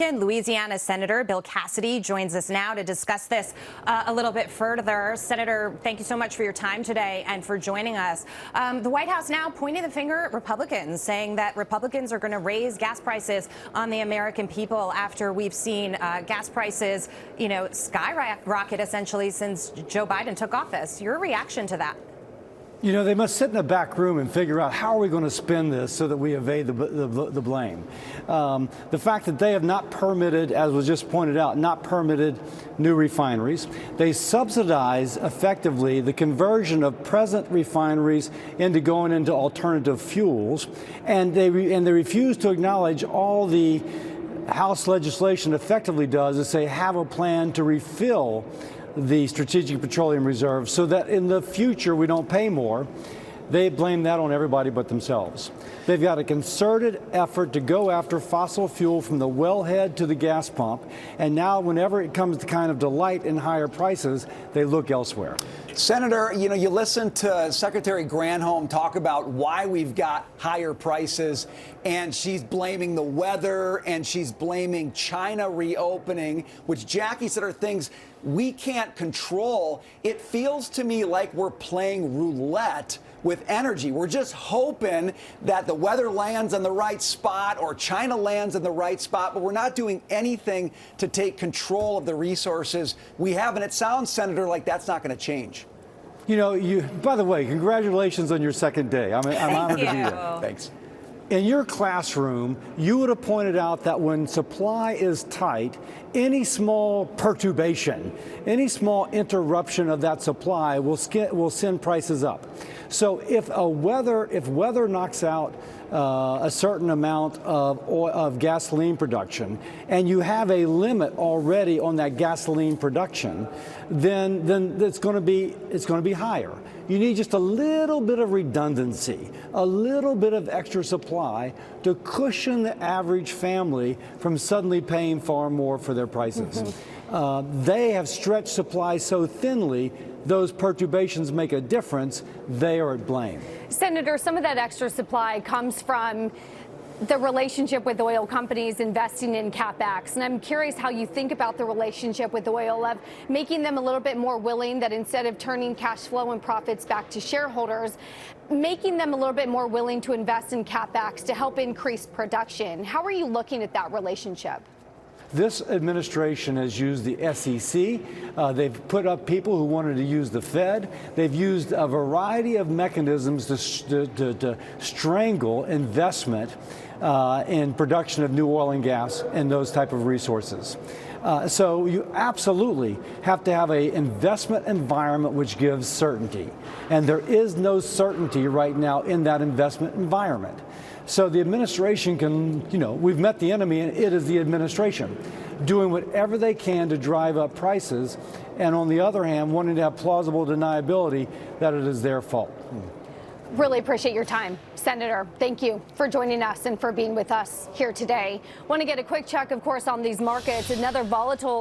Republican. Louisiana Senator Bill Cassidy joins us now to discuss this a little bit further. Senator, thank you so much for your time today and for joining us. The White House now pointing the finger at Republicans, saying that Republicans are going to raise gas prices on the American people after we've seen gas prices, skyrocket essentially since Joe Biden took office. Your reaction to that? You know, they must sit in a back room and figure out how are we going to spin this so that we evade the blame. The fact that they have not permitted, as was just pointed out, not permitted new refineries. They subsidize effectively the conversion of present refineries into going into alternative fuels, and they refuse to acknowledge all the House legislation effectively does is say have a plan to refill the Strategic Petroleum Reserve so that in the future we don't pay more. They blame that on everybody but themselves. They've got a concerted effort to go after fossil fuel from the wellhead to the gas pump, and now whenever it comes to kind of delight in higher prices, they look elsewhere. Senator, you listen to Secretary Granholm talk about why we've got higher prices, and she's blaming the weather, and she's blaming China reopening, which Jackie said are things we can't control. It feels to me like we're playing roulette with energy. We're just hoping that the weather lands in the right spot or China lands in the right spot, but we're not doing anything to take control of the resources we have. And it sounds, Senator, like that's not going to change. You know, by the way, congratulations on your second day. I'm honored to be there. Thanks. In your classroom, you would have pointed out that when supply is tight, any small perturbation, any small interruption of that supply will send prices up. So if weather knocks out a certain amount of gasoline production, and you have a limit already on that gasoline production, then it's going to be higher. You need just a little bit of redundancy, a little bit of extra supply to cushion the average family from suddenly paying far more for their prices. They have stretched supply so thinly, those perturbations make a difference. They are at blame. Senator, some of that extra supply comes from the relationship with oil companies investing in CapEx. And I'm curious how you think about the relationship with oil, of making them a little bit more willing, that instead of turning cash flow and profits back to shareholders, making them a little bit more willing to invest in CapEx to help increase production. How are you looking at that relationship? This administration has used the SEC. They've put up people who wanted to use the Fed. They've used a variety of mechanisms to strangle investment in production of new oil and gas and those type of resources. So you absolutely have to have an investment environment which gives certainty. And there is no certainty right now in that investment environment. So the administration can, we've met the enemy, and it is the administration doing whatever they can to drive up prices, and on the other hand, wanting to have plausible deniability that it is their fault. Really appreciate your time, Senator. Thank you for joining us and for being with us here today. Want to get a quick check, of course, on these markets. Another volatile